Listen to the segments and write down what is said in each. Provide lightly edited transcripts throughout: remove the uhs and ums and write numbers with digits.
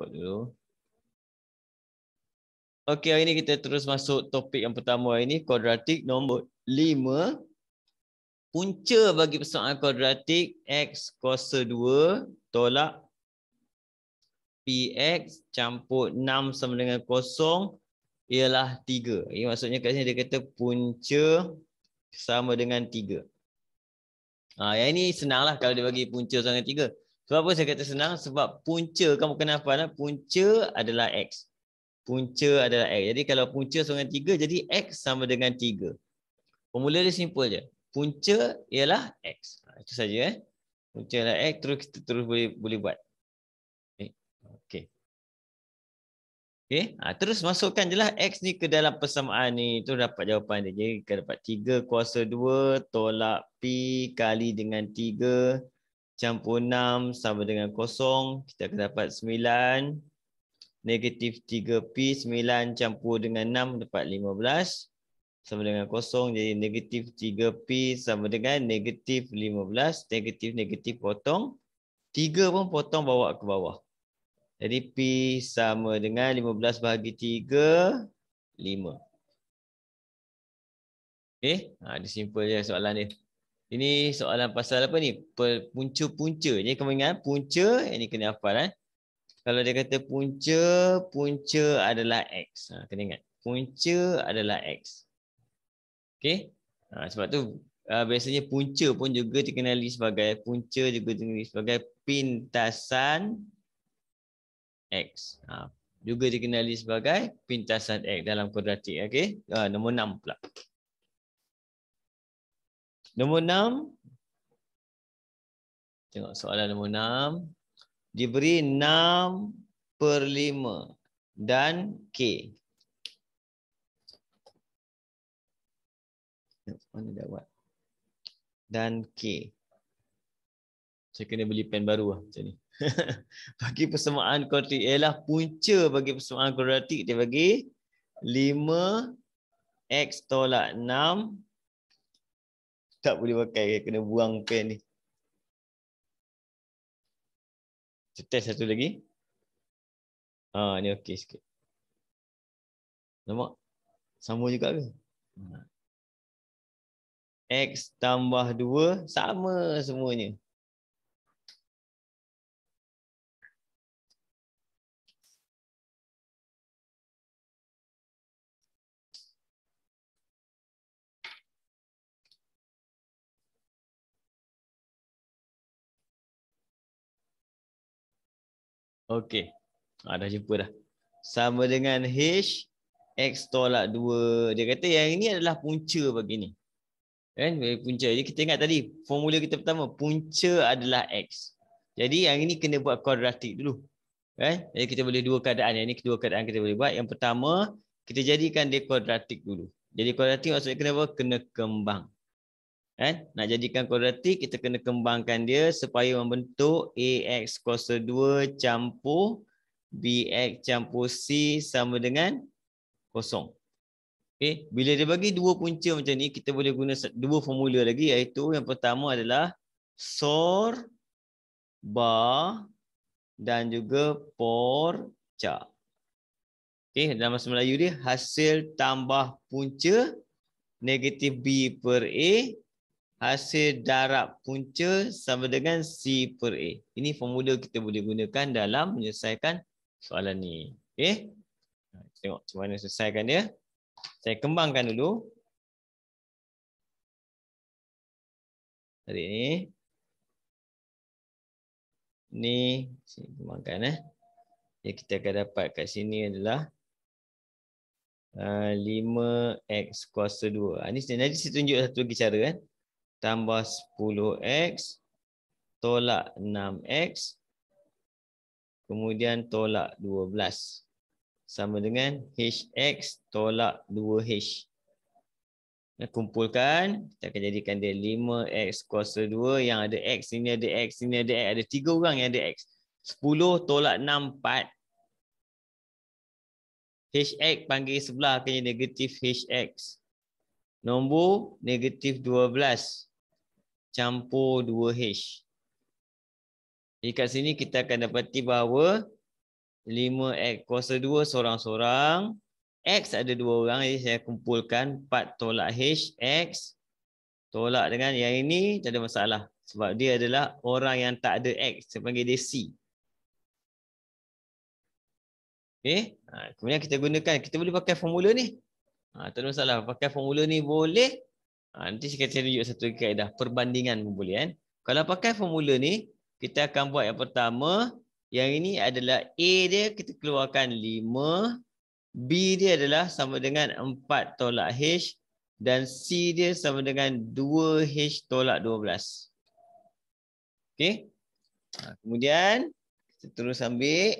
Record dulu. Okey, hari ini kita terus masuk topik yang pertama hari ini, kuadratik nombor 5. Punca bagi persamaan kuadratik x kuasa 2 tolak px campur 6 sama dengan 0 ialah 3. Ini maksudnya kat sini dia kata punca sama dengan 3. Yang ini senanglah kalau dia bagi punca sama dengan 3. Sebab apa saya kata senang? Sebab punca kamu kena hafal, punca adalah x. Punca adalah x. Jadi kalau punca sama dengan 3, jadi x sama dengan 3. Formula dia simple je. Punca ialah x. Itu saja. Punca ialah x, terus kita terus boleh buat. Okey. Okey. Terus masukkan je lah x ni ke dalam persamaan ni. Tu dapat jawapan dia. Jadi kita dapat 3 kuasa 2 tolak pi kali dengan 3 campur 6 sama dengan 0. Kita akan dapat 9 negatif 3pi, 9 campur dengan 6 dapat 15 sama dengan 0. Jadi negatif 3pi sama dengan negatif 15. Negatif potong. 3 pun potong bawa ke bawah. Jadi pi sama dengan 15 bahagi 3, 5. Okey, dia simple je soalan dia. Ini soalan pasal apa ni? Punca-punca. Jadi kamu ingat punca, yang ni kena hafal. Kalau dia kata punca adalah x. Kena ingat. Punca adalah x. Okey? Sebab tu biasanya punca pun juga dikenali sebagai pintasan x. Juga dikenali sebagai pintasan x dalam kuadratik. Okey? Nombor 6 pula. Nombor 6. Tengok soalan nombor 6. Diberi 6/5 dan K. Mana dah buat? Dan K. Saya kena beli pen baru lah macam ni. Bagi persamaan kuadratik ialah punca bagi persamaan kuadratik dia bagi 5x tolak 6. Tak boleh pakai, kena buang pen ni. Test satu lagi. Ni okey sikit. Nampak? Sama juga ke? X tambah 2 sama semuanya. Okey. Dah jumpa dah. Sama dengan H X tolak 2. Dia kata yang ini adalah punca bagi ni. Kan? Punca. Jadi kita ingat tadi formula kita pertama, punca adalah X. Jadi yang ini kena buat kuadratik dulu. Kan? Jadi kita boleh dua keadaan. Yang ini kedua keadaan kita boleh buat. Yang pertama, kita jadikan dia kuadratik dulu. Jadi kuadratik maksudnya kena apa? Kena kembang. Kan? Nak jadikan kuadratik, kita kena kembangkan dia supaya membentuk AX kuasa 2 campur BX campur C sama dengan 0. Okay. Bila dia bagi dua punca macam ni, kita boleh guna dua formula lagi, iaitu yang pertama adalah SOR bar dan juga POR car. Okay. Dalam bahasa Melayu dia, hasil tambah punca negatif B per A, hasil darab punca sama dengan C per A. Ini formula kita boleh gunakan dalam menyelesaikan soalan ni. Okay. Tengok macam mana selesaikan dia. Saya kembangkan dulu. Tarik ni. Ni saya kembangkan. Jadi kita akan dapat kat sini adalah 5x kuasa 2. Ini nanti saya tunjuk satu lagi cara kan. Tambah 10x tolak 6x kemudian tolak 12 sama dengan hx tolak 2h. Kumpulkan, kita akan jadikan dia 5x kuasa 2 yang ada x, ini ada x, ini ada x, ada 3 orang yang ada x. 10 tolak 6, 4. Hx panggil sebelah akhirnya negatif hx. Nombor negatif 12 campur 2h. Jadi kat sini kita akan dapati bahawa 5X kuasa 2 seorang-seorang. X ada 2 orang, jadi saya kumpulkan 4 tolak H, X tolak dengan yang ini, tak ada masalah. Sebab dia adalah orang yang tak ada X, saya panggil dia C. Okay. Kemudian kita gunakan, kita boleh pakai formula ni. Tak ada masalah, pakai formula ni boleh. Nanti saya tunjuk satu kaedah, perbandingan pun boleh kan. Kalau pakai formula ni, kita akan buat yang pertama, yang ini adalah A dia, kita keluarkan 5. B dia adalah sama dengan 4 tolak H dan C dia sama dengan 2H tolak 12. Okey. Kemudian kita terus ambil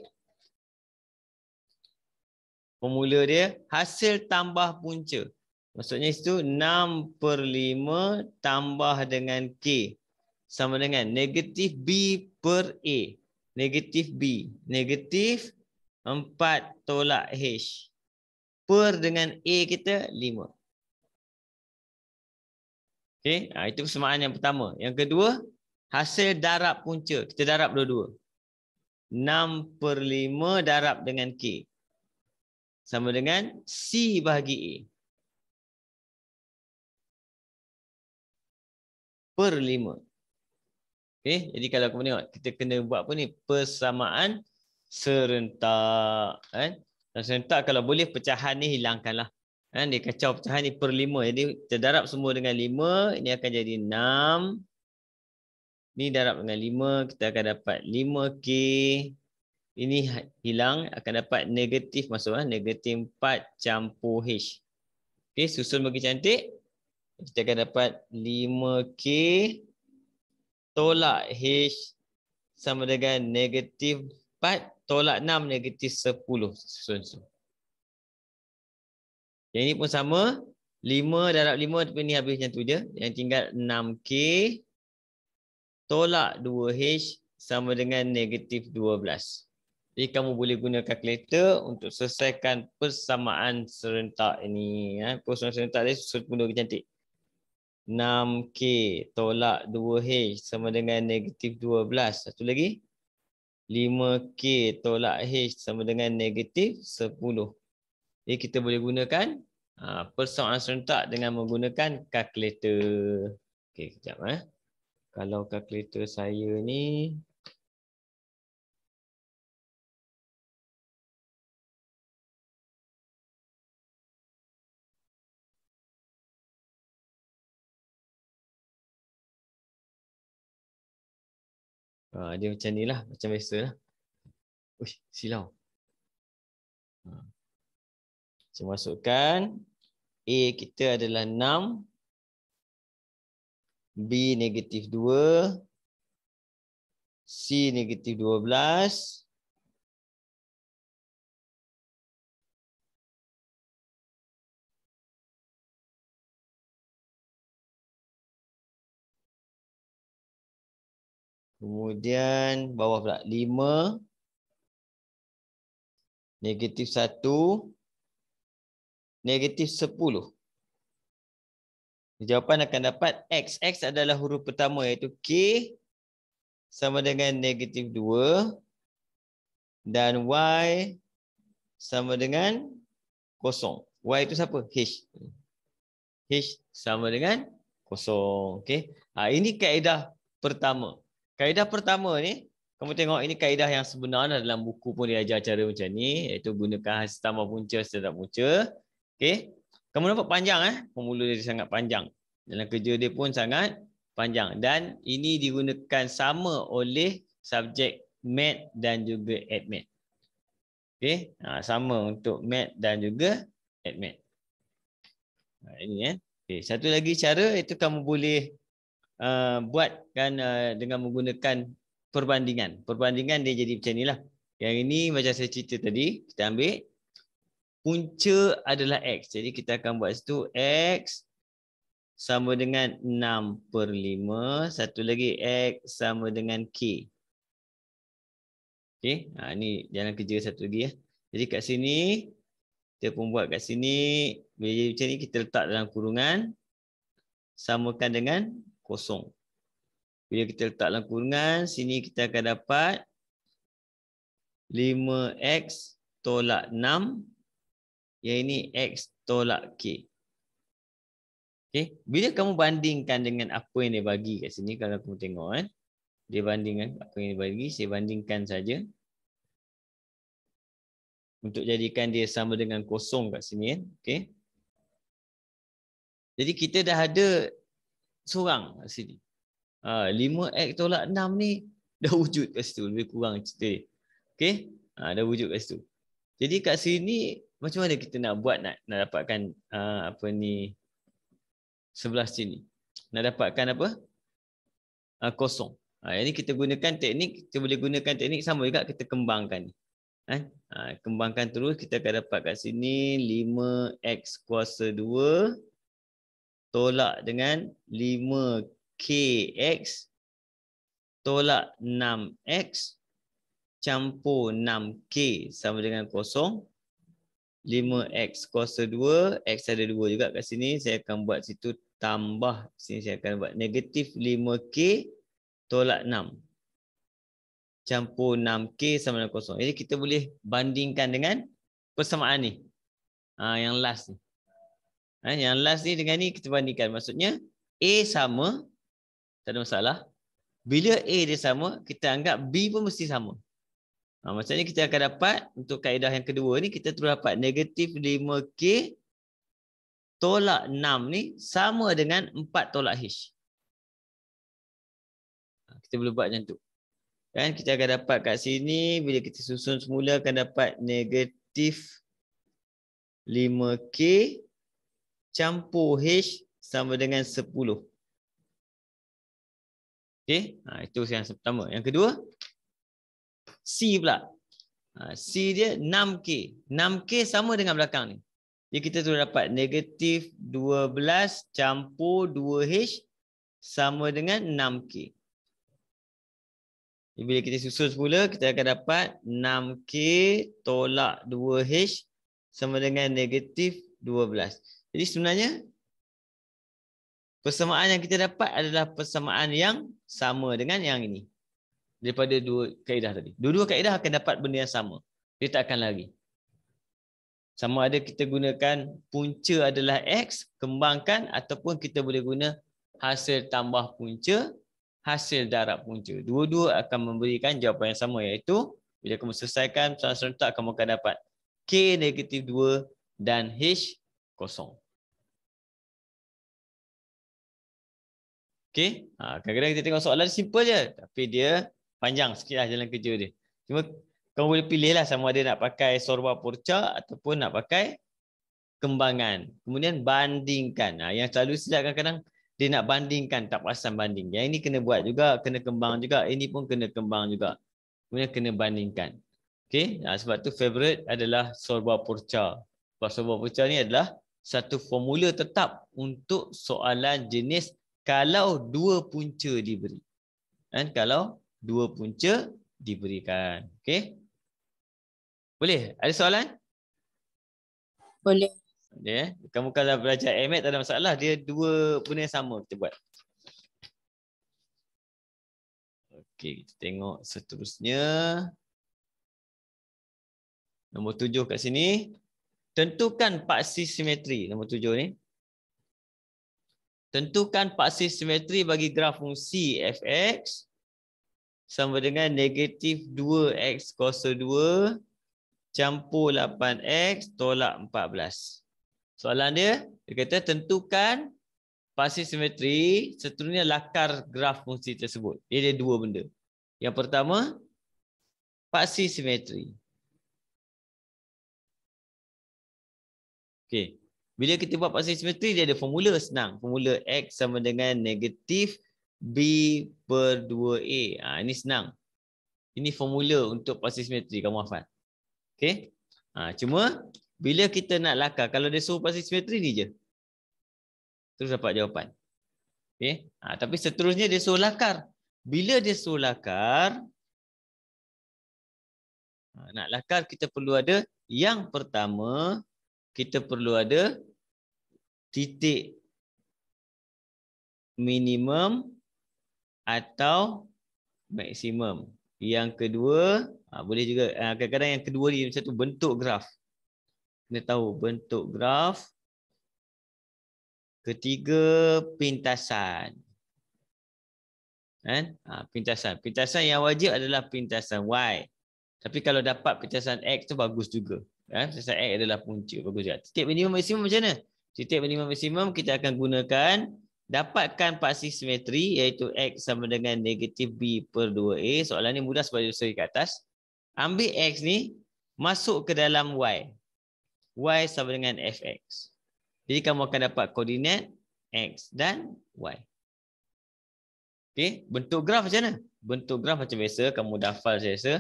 formula dia, hasil tambah punca. Maksudnya itu 6/5 tambah dengan K sama dengan negatif B per A. Negatif B. Negatif 4 tolak H. Per dengan A kita 5. Okey, itu persamaan yang pertama. Yang kedua, hasil darab punca. Kita darab dua-dua. 6/5 darab dengan K. Sama dengan C bahagi A. Per 5. Okey, jadi kalau kamu tengok, kita kena buat apa ni? Persamaan serentak. Kan? Dan serentak kalau boleh pecahan ni hilangkanlah. Kan? Dia kacau pecahan ni per 5. Jadi kita darab semua dengan 5. Ini akan jadi 6. Ni darab dengan 5. Kita akan dapat 5K. Ini hilang. Akan dapat negatif masuk. Negatif 4 campur H. Okey, susun bagi cantik. Kita akan dapat 5K tolak H sama dengan negatif 4 tolak 6 negatif 10. Susun. Yang ini pun sama. 5 darab 5 tapi ni habis macam tu je. Yang tinggal 6K tolak 2H sama dengan negatif 12. Jadi kamu boleh guna kalkulator untuk selesaikan persamaan serentak ini. Persamaan serentak dia susun pun lagi cantik. 6K tolak 2H sama dengan negatif 12. Satu lagi. 5K tolak H sama dengan negatif 10. Jadi kita boleh gunakan persamaan serentak dengan menggunakan kalkulator. Okey, kejap. Kalau kalkulator saya ni. Dia macam ni lah, macam biasa lah. Uish, silau. Saya masukkan A kita adalah 6. B negatif 2. C negatif 12. Kemudian bawah pula 5. Negatif 1. Negatif 10. Jawapan akan dapat X. X adalah huruf pertama iaitu K sama dengan negatif 2. Dan Y sama dengan kosong. Y itu siapa? H. H sama dengan kosong. Okay. Ini kaedah pertama. Kaedah pertama ni, kamu tengok ini kaedah yang sebenarnya dalam buku pun dia ajar cara macam ni, iaitu gunakan hasil tambah punca setelah punca. Okay. Kamu nampak panjang formula dia sangat panjang. Dalam kerja dia pun sangat panjang. Dan ini digunakan sama oleh subjek Math dan juga AdMath. Okay. Sama untuk Math dan juga AdMath. Ini okay. Satu lagi cara itu kamu boleh buatkan dengan menggunakan perbandingan. Perbandingan dia jadi macam inilah. Yang ini macam saya cerita tadi, kita ambil punca adalah X. Jadi kita akan buat situ X sama dengan 6/5. Satu lagi X sama dengan K. Okey, ini jalan kerja satu lagi. Jadi kat sini, kita pun buat kat sini. Bila jadi macam ni, kita letak dalam kurungan. Samakan dengan kosong. Bila kita letak dalam kurungan, sini kita akan dapat 5X tolak 6. Yang ini X tolak K. Okay. Bila kamu bandingkan dengan apa yang dia bagi kat sini, kalau kamu tengok kan, dia bandingkan apa yang dia bagi, saya bandingkan saja untuk jadikan dia sama dengan kosong kat sini kan. Okay. Jadi kita dah ada seorang kat sini. 5X tolak 6 ni dah wujud kat situ, lebih kurang cerita dia. Okay. Dah wujud kat situ. Jadi kat sini macam mana kita nak buat nak dapatkan apa ni sebelah sini. Nak dapatkan apa? Kosong. Ini kita gunakan teknik, kita boleh gunakan teknik sama juga, kita kembangkan. Kembangkan terus, kita akan dapat kat sini 5X kuasa 2 tolak dengan 5KX tolak 6X campur 6K sama dengan kosong. 5X kuasa 2, X ada 2 juga kat sini. Saya akan buat situ tambah. Sini saya akan buat negatif 5K tolak 6. Campur 6K sama dengan kosong. Jadi kita boleh bandingkan dengan persamaan ni. Yang last ni. Yang last ni dengan ni kita bandingkan. Maksudnya A sama, tak ada masalah. Bila A dia sama, kita anggap B pun mesti sama. Maksudnya kita akan dapat untuk kaedah yang kedua ni, kita terus dapat negatif 5K tolak 6 ni sama dengan 4 tolak H. Kita boleh buat macam tu. Kan kita akan dapat kat sini, bila kita susun semula akan dapat negatif 5K campur H sama dengan 10. Okay, itu yang pertama. Yang kedua, C pula. C dia 6K. 6K sama dengan belakang ni. Jadi kita tu dapat negatif 12 campur 2H sama dengan 6K. Jadi bila kita susun semula, kita akan dapat 6K tolak 2H sama dengan negatif 12. Jadi sebenarnya persamaan yang kita dapat adalah persamaan yang sama dengan yang ini. Daripada dua kaedah tadi. Dua-dua kaedah akan dapat benda yang sama. Dia tak akan lari. Sama ada kita gunakan punca adalah X, kembangkan, ataupun kita boleh guna hasil tambah punca, hasil darab punca. Dua-dua akan memberikan jawapan yang sama, iaitu bila kamu selesaikan soalan serentak, kamu akan dapat K negatif 2 dan H kosong. Okay. Kadang-kadang kita tengok soalan simple je, tapi dia panjang sikit lah jalan kerja dia. Cuma kamu boleh pilih lah sama ada nak pakai sorba porca ataupun nak pakai kembangan. Kemudian bandingkan. Yang selalu silap kadang-kadang dia nak bandingkan, tak perasan banding. Yang ini kena buat juga, kena kembang juga. Ini pun kena kembang juga. Kemudian kena bandingkan. Okay. Sebab tu favorite adalah sorba porca. Sebab sorba porca ni adalah satu formula tetap untuk soalan jenis kalau dua punca diberi. Dan kalau dua punca diberikan. Okey. Boleh? Ada soalan? Boleh. Ya, kamu kalau belajar MAT tak ada masalah, dia dua benda yang sama kita buat. Okey, kita tengok seterusnya. Nombor 7 kat sini. Tentukan paksi simetri. Nombor 7 ni. Tentukan paksi simetri bagi graf fungsi fx sama dengan negatif 2x kuasa 2 campur 8x tolak 14. Soalan dia kata tentukan paksi simetri seterusnya lakar graf fungsi tersebut. Dia ada dua benda. Yang pertama, paksi simetri. Okey. Bila kita buat paksi simetri, dia ada formula senang. Formula X sama dengan negatif B per 2A. Ini senang. Ini formula untuk paksi simetri. Kamu hafal. Okey. Cuma bila kita nak lakar, kalau dia suruh paksi simetri ni je, terus dapat jawapan. Okey. Tapi seterusnya dia suruh lakar. Bila dia suruh lakar, nak lakar kita perlu ada yang pertama, kita perlu ada titik minimum atau maksimum. Yang kedua, Boleh juga. Kadang-kadang yang kedua ni satu bentuk graf. Kena tahu bentuk graf. Ketiga, pintasan. Kan? Pintasan. Pintasan yang wajib adalah pintasan Y. Tapi kalau dapat pintasan X tu bagus juga. Pintasan X adalah punca. Bagus juga. Titik minimum maksimum macam mana? Titik minimum maksimum kita akan gunakan dapatkan paksi simetri iaitu X sama dengan negatif B per 2A. Soalan ni mudah sebab dia seri kat atas. Ambil X ni masuk ke dalam Y. Y sama dengan Fx. Jadi kamu akan dapat koordinat X dan Y. Okey, bentuk graf macam mana? Bentuk graf macam biasa, kamu dah hafal saya rasa.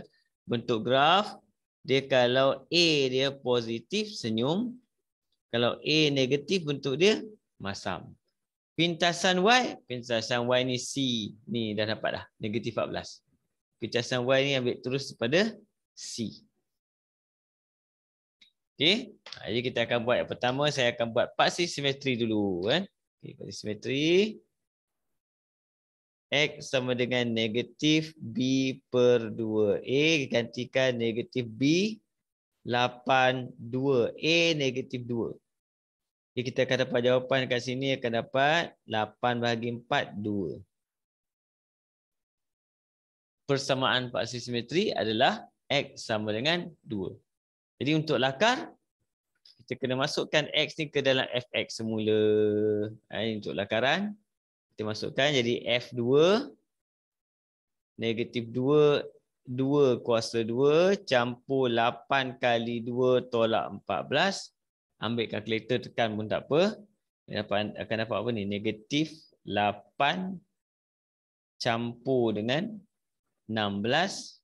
Bentuk graf, dia kalau A dia positif, senyum. Kalau A negatif, bentuk dia masam. Pintasan Y ni C. Ni dah dapat dah, negatif 14. Pintasan Y ni ambil terus pada C. Okey, jadi kita akan buat yang pertama, saya akan buat paksi simetri dulu. Okay, paksi simetri. X sama dengan negatif B per 2A gantikan negatif B 8, 2A negatif 2. Jadi kita akan dapat jawapan kat sini akan dapat 8/4, 2. Persamaan paksi simetri adalah X sama dengan 2. Jadi untuk lakar, kita kena masukkan X ni ke dalam Fx semula. Ini untuk lakaran. Kita masukkan jadi F2 negatif 2 kuasa 2 campur 8 kali 2 tolak 14. Ambil kalkulator tekan pun tak apa. Akan dapat apa ni? Negatif 8 campur dengan 16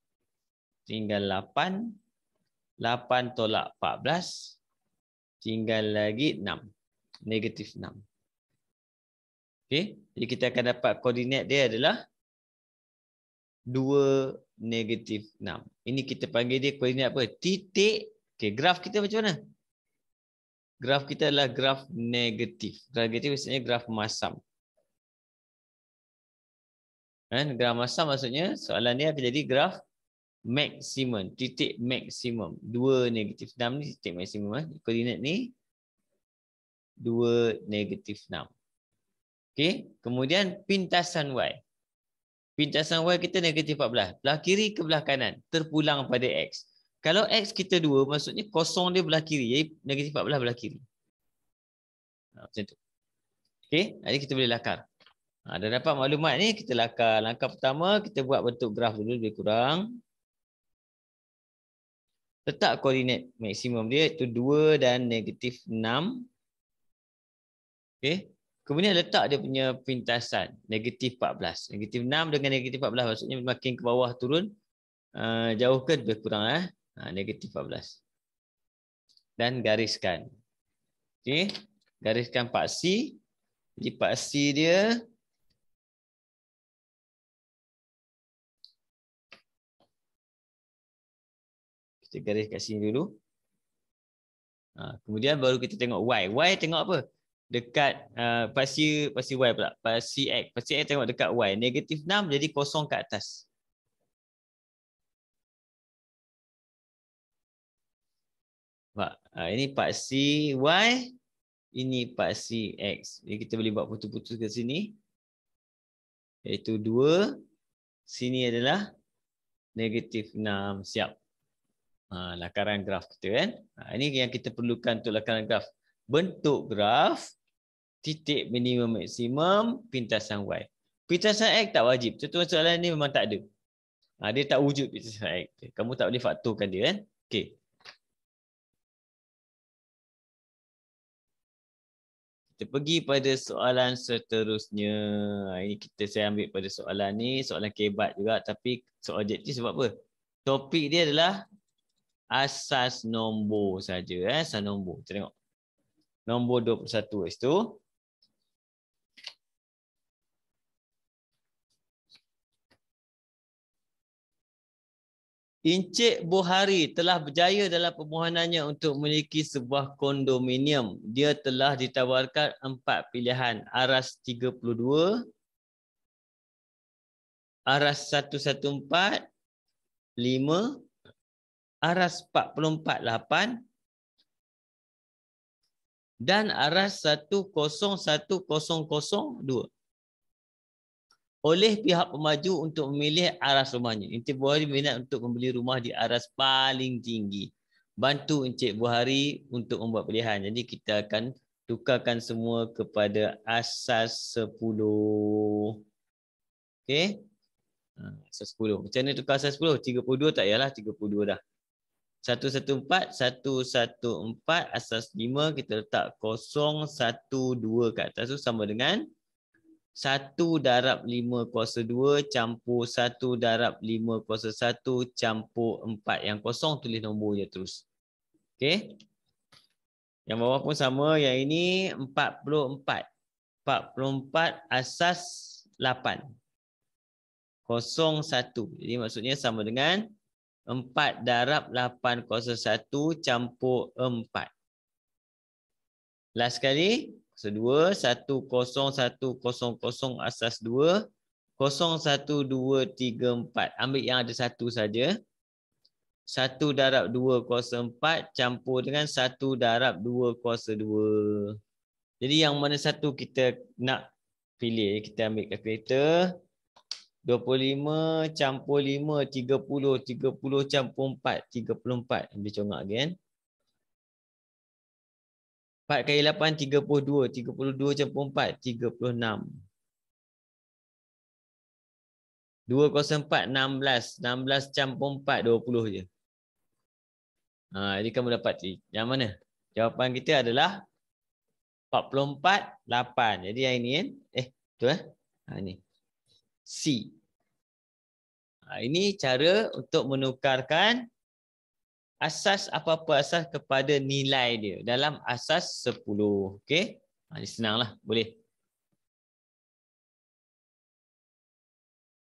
tinggal 8. 8 tolak 14 tinggal lagi 6. Negatif 6. Okey, jadi kita akan dapat koordinat dia adalah 2, negatif 6. Ini kita panggil dia koordinat apa? Titik. Okey, graf kita macam mana? Graf kita adalah graf negatif. Graf negatif maksudnya graf masam. Graf masam maksudnya soalan ni akan jadi graf maksimum, titik maksimum. 2, negatif 6 ni titik maksimum. Koordinat ni 2, negatif 6. Okey, kemudian pintasan Y. Pintasan Y kita negatif 14. Belah kiri ke belah kanan, terpulang pada X. Kalau X kita 2, maksudnya kosong dia belah kiri. Jadi negatif 14 belah kiri. Macam tu. Okey, jadi kita boleh lakar. Dah dapat maklumat ni, kita lakar. Langkah pertama, kita buat bentuk graf dulu lebih kurang. Letak koordinat maksimum dia iaitu 2 dan negatif 6. Okey. Kemudian letak dia punya pintasan negatif 14. Negatif 6 dengan negatif 14 maksudnya makin ke bawah turun jauh ke lebih kurang negatif 14. Dan gariskan. Okey, gariskan paksi. Jadi paksi dia kita garis kat sini dulu. Kemudian baru kita tengok Y. Y tengok apa? Dekat paksi Y pula. Paksi X. Paksi X tengok dekat Y. Negatif 6 jadi kosong kat atas. Ini paksi Y. Ini paksi X. Jadi kita boleh buat putus-putus ke sini. Iaitu 2. Sini adalah negatif 6. Siap. Lakaran graf kita kan. Ini yang kita perlukan untuk lakaran graf. Bentuk graf, titik minimum maksimum, pintasan Y. Pintasan X tak wajib. Contoh soalan ni memang tak ada. Dia tak wujud pintasan X. Kamu tak boleh faktorkan dia kan. Okey. Kita pergi pada soalan seterusnya. Ini saya ambil pada soalan ni. Soalan kebat juga. Tapi soal objektif sebab apa? Topik dia adalah asas nombor saja. Asas nombor. Kita tengok. Nombor 21 itu. Encik Buhari telah berjaya dalam permohonannya untuk memiliki sebuah kondominium. Dia telah ditawarkan 4 pilihan. Aras 32, Aras 114, 5 aras 44.8 dan aras 101,002 oleh pihak pemaju untuk memilih aras rumahnya. Encik Buhari minat untuk membeli rumah di aras paling tinggi. Bantu Encik Buhari untuk membuat pilihan. Jadi kita akan tukarkan semua kepada asas 10. Okey. Asas 10. Macam mana tukar asas 10? 32 tak payahlah, 32 dah. 114, 114 asas 5 kita letak 012 kat atas tu sama dengan 1 darab 5 kuasa 2 campur 1 darab 5 kuasa 1 campur 4. Yang kosong tulis nombor je terus. Okey. Yang bawah pun sama. Yang ini 44. 44 asas 8. 01. Jadi maksudnya sama dengan 4 darab 8 kuasa 1 campur 4. Last sekali. Kuasa 2. 10100 asas 2. 01234. Ambil yang ada 1 saja. 1 darab 2 kuasa 4 campur dengan 1 darab 2 kuasa 2. Jadi yang mana satu kita nak pilih. Kita ambil kalkulator. 25 campur 5, 30. 30 campur 4, 34. Ambil congak lagi kan. 4 kali 8, 32. 32 campur 4, 36. 2 kuasa 4, 16. 16 campur 4, 20 je. Jadi kamu dapat yang mana? Jawapan kita adalah 44, 8. Jadi yang ini kan. Betul eh? Ini. C. Ini cara untuk menukarkan asas apa-apa asas kepada nilai dia dalam asas 10. Okey? Ini senanglah, boleh.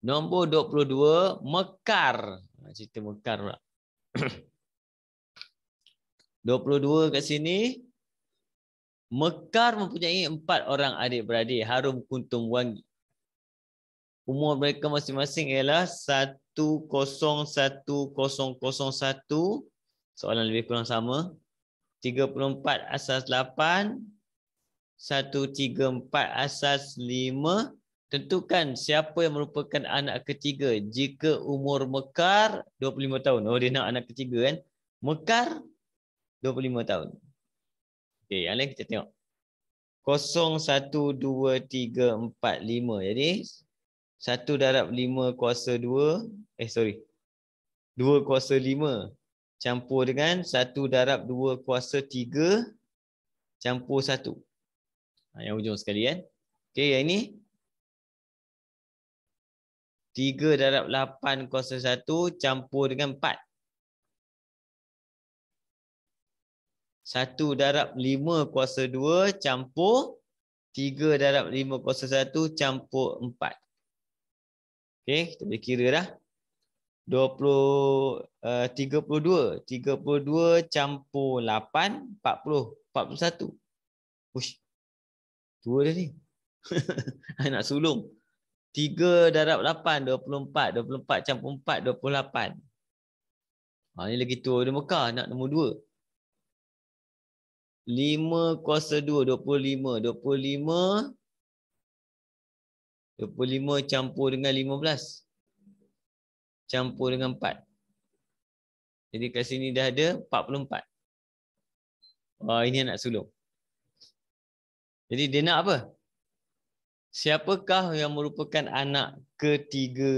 Nombor 22, mekar. Cerita mekar pula. 22 kat sini. Mekar mempunyai 4 orang adik-beradik. Harum Kuntum Wangi. Umur mereka masing-masing ialah 101,001. Soalan lebih kurang sama. 34 asas 8. 134 asas 5. Tentukan siapa yang merupakan anak ketiga. Jika umur mekar 25 tahun. Oh, dia nak anak ketiga kan. Mekar 25 tahun. Okey, yang lain kita tengok. 0, 1, 2, 3, 4, 5. Jadi 1 darab 5 kuasa 2. 2 kuasa 5. Campur dengan 1 darab 2 kuasa 3. Campur 1. Yang ujung sekali kan. Okey, yang ini. 3 darab 8 kuasa 1 campur dengan 4. 1 darab 5 kuasa 2 campur 3 darab 5 kuasa 1 campur 4. Okey, kita boleh kira dah. 32 campur 8, 40. 41. Ush, 2 dah ni. Nak sulung. 3 darab 8, 24. 24 campur 4, 28. Ni lagi tua dia Mekah, nak nombor 2. 5 kuasa 2, 25. 25 campur dengan 15. Campur dengan 4. Jadi kat sini dah ada 44. Ini nak sulung. Jadi dia nak apa? Siapakah yang merupakan anak ketiga?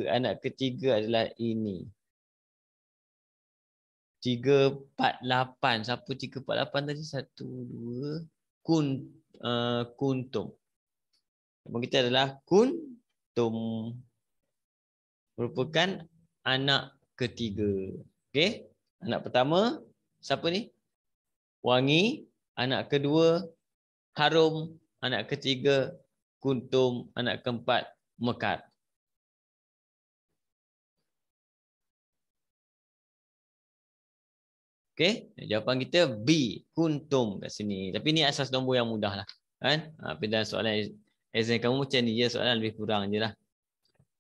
Anak ketiga adalah ini. 348. Siapa 348 tadi? 1, 2. Kuntum. Nama kita adalah Kuntum. Merupakan anak ketiga. Okey? Anak pertama, siapa ni? Wangi. Anak kedua, Harum. Anak ketiga, Kuntum. Anak keempat, Mekar. Okey? Jawapan kita B. Kuntum kat sini. Tapi ni asas nombor yang mudah lah. Kan? Tapi dalam soalan exam kamu macam ni je. Soalan lebih kurang je lah.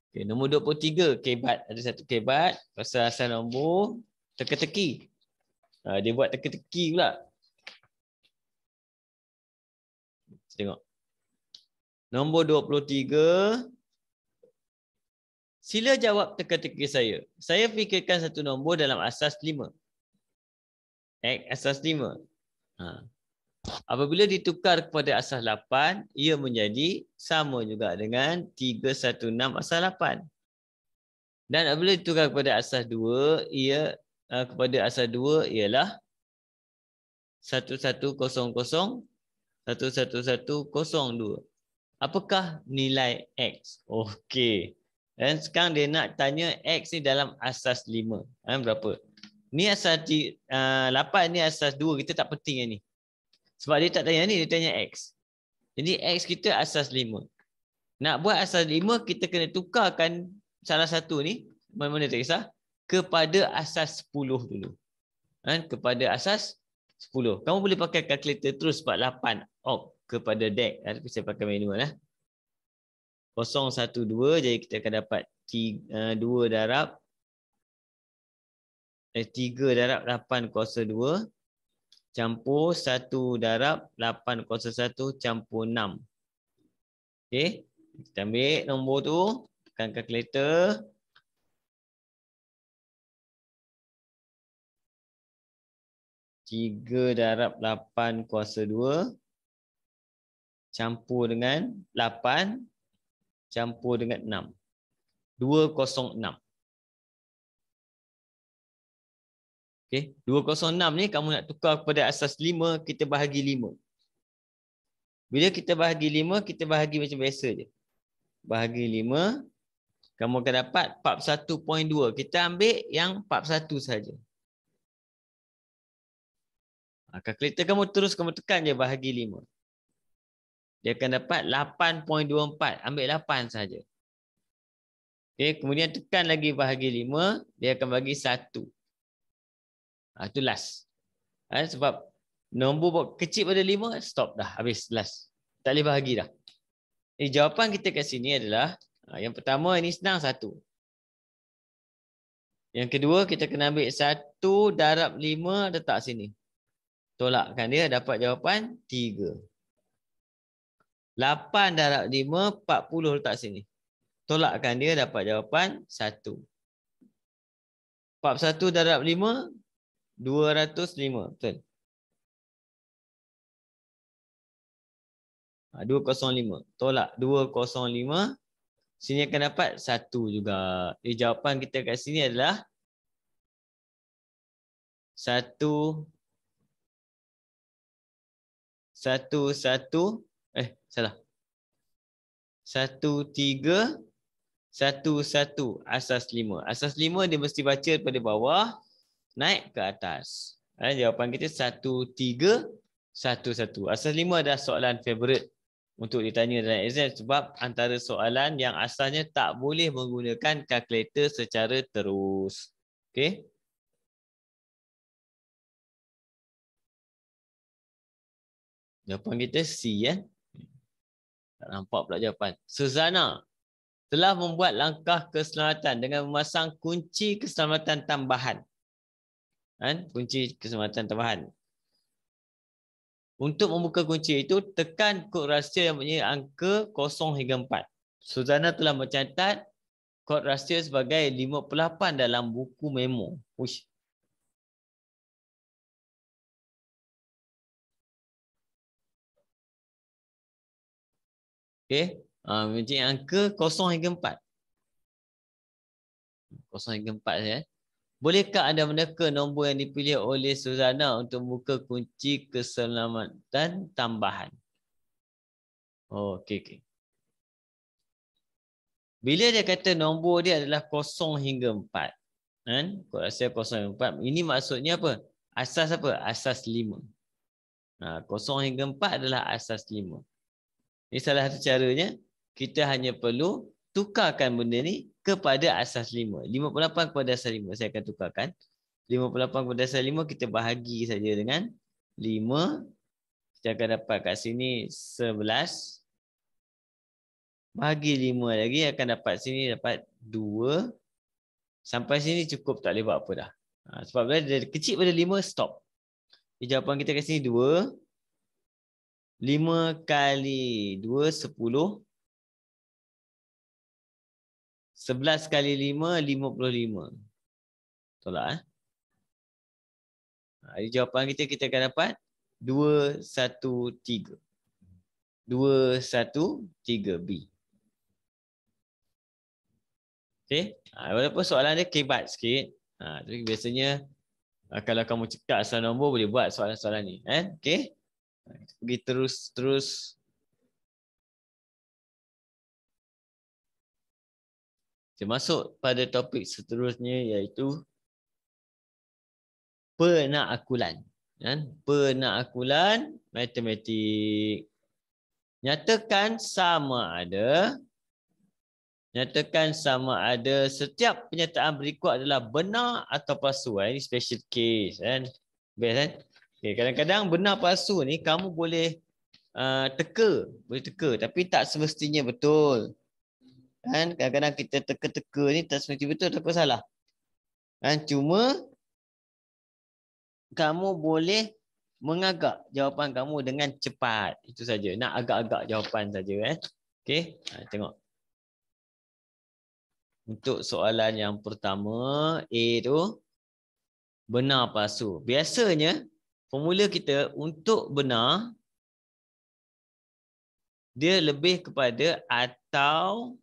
Okay, nombor 23, kebat. Ada satu kebat. Pasal asal nombor. Teka-teki. Dia buat teka-teki pula. Tengok. Nombor 23. Sila jawab teka-teki saya. Saya fikirkan satu nombor dalam asas 5. X asas 5. Apabila ditukar kepada asas 8, ia menjadi sama juga dengan 316 asas 8. Dan apabila ditukar kepada asas 2, ia kepada asas 2 ialah 1100 11102. Apakah nilai X? Okey. Dan sekarang dia nak tanya X ni dalam asas 5. Berapa? Ni asas 8 ni asas 2. Kita tak penting yang ni. Sebab dia tak tanya ni, dia tanya X. Jadi X kita asas 5. Nak buat asas 5, kita kena tukarkan salah satu ni, mana-mana tak kisah, kepada asas 10 dulu. Kepada asas 10. Kamu boleh pakai kalkulator terus sebab 8 oct kepada DEC. Tapi saya pakai manual. 012, jadi kita akan dapat 3 darab 8 kuasa 2 campur 1 darab 8 kuasa 1 campur 6. Okey, kita ambil nombor tu, tekan kalkulator. Tiga darab 8 kuasa 2 campur dengan 8 campur dengan 6. 206. Okey, 206 ni kamu nak tukar kepada asas 5, kita bahagi 5. Bila kita bahagi 5, kita bahagi macam biasa je. Bahagi 5, kamu akan dapat 41.2. Kita ambil yang 41 saja. Kalkulator kamu terus kamu tekan je bahagi 5. Dia akan dapat 8.24. Ambil 8 saja. Okey, kemudian tekan lagi bahagi 5, dia akan bagi 1. Itu last. Sebab nombor kecil pada 5, stop dah. Habis, last. Tak boleh bahagi dah. Jadi jawapan kita kat sini adalah, yang pertama ini senang 1. Yang kedua, kita kena ambil 1 darab 5 letak sini. Tolakkan dia, dapat jawapan 3. 8 darab 5, 40 letak sini. Tolakkan dia, dapat jawapan 1. 41 darab 5, 205. Betul. 205. Tolak 205. Sini akan dapat 1 juga. Jadi jawapan kita kat sini adalah 1 salah. 1311 asas 5. Asas 5 dia mesti baca daripada bawah naik ke atas. Jawapan kita 1311. Asas 5 adalah soalan favourite untuk ditanya dalam exam sebab antara soalan yang asalnya tak boleh menggunakan kalkulator secara terus. Okey. Jawapan kita C ya. Tak nampak pula jawapan. Suzana telah membuat langkah keselamatan dengan memasang kunci keselamatan tambahan. Kunci keselamatan tambahan. Untuk membuka kunci itu, tekan kod rahsia yang mempunyai angka 0 hingga 4. Suzana telah mencatat kod rahsia sebagai 58 dalam buku memo. Uish. Okey. Mempunyai angka 0 hingga 4. 0 hingga 4 saja. Bolehkah anda meneka nombor yang dipilih oleh Suzana untuk membuka kunci keselamatan tambahan? Okey. Bila dia kata nombor dia adalah 0 hingga 4. Kod rahsia 0 hingga 4. Ini maksudnya apa? Asas apa? Asas 5. 0 hingga 4 adalah asas 5. Ini salah satu caranya. Kita hanya perlu tukarkan benda ni kepada asas 5. 58 kepada asas 5. Saya akan tukarkan. 58 kepada asas 5 kita bahagi saja dengan 5. Kita akan dapat kat sini 11. Bahagi 5 lagi akan dapat sini dapat 2. Sampai sini cukup, tak boleh buat apa dah. Sebab dia kecil pada 5, stop. Jadi jawapan kita kat sini 2. 5 kali 2, 10. 11 kali 5, 55. Tolak. Jadi jawapan kita akan dapat 213. 213B. Okey. Walaupun soalan dia kebat sikit. Tapi biasanya kalau kamu cekak asal nombor boleh buat soalan-soalan ni. Okey. Kita pergi terus. Kita masuk pada topik seterusnya iaitu penakakulan. Penakakulan matematik. Nyatakan sama ada setiap penyataan berikut adalah benar atau palsu. Ini special case kan. Best kan? Okay, kadang-kadang benar palsu ni kamu boleh teka, tapi tak semestinya betul. Kan kadang-kadang kita teka-teka ni tak semestinya betul tak salah. Kan cuma kamu boleh mengagak jawapan kamu dengan cepat. Itu saja. Nak agak-agak jawapan saja kan. Okey, tengok. Untuk soalan yang pertama, A tu benar palsu. Biasanya formula kita untuk benar dia lebih kepada atau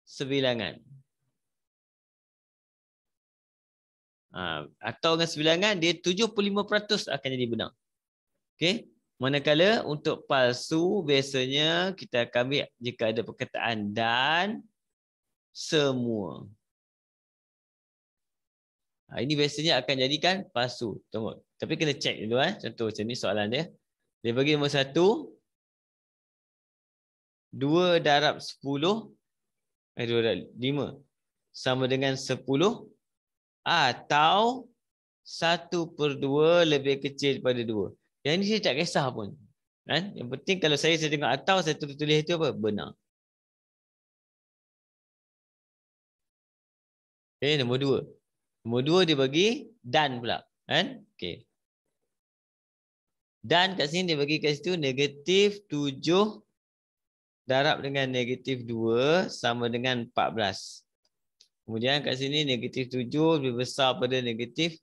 sebilangan. Atau dengan sebilangan dia 75% akan jadi benar. Okey. Manakala untuk palsu biasanya kita akan ambil jika ada perkataan dan semua. Ini biasanya akan jadikan palsu. Tunggu. Tapi kena check dulu. Contoh macam ni soalan dia. Dia bagi nombor 1. 2 darab 10. 2 darab 5. Sama dengan 10. Atau 1/2 lebih kecil daripada 2. Yang ni saya tak kisah pun. Kan? Yang penting kalau saya tengok atau saya tulis itu apa? Benar. Okay, nombor 2. Nombor 2 dia bagi dan pula. Kan? Okay. Dan kat sini dia bagi kat situ negatif 7 darab dengan negatif 2 sama dengan 14. Kemudian kat sini negatif 7 lebih besar pada negatif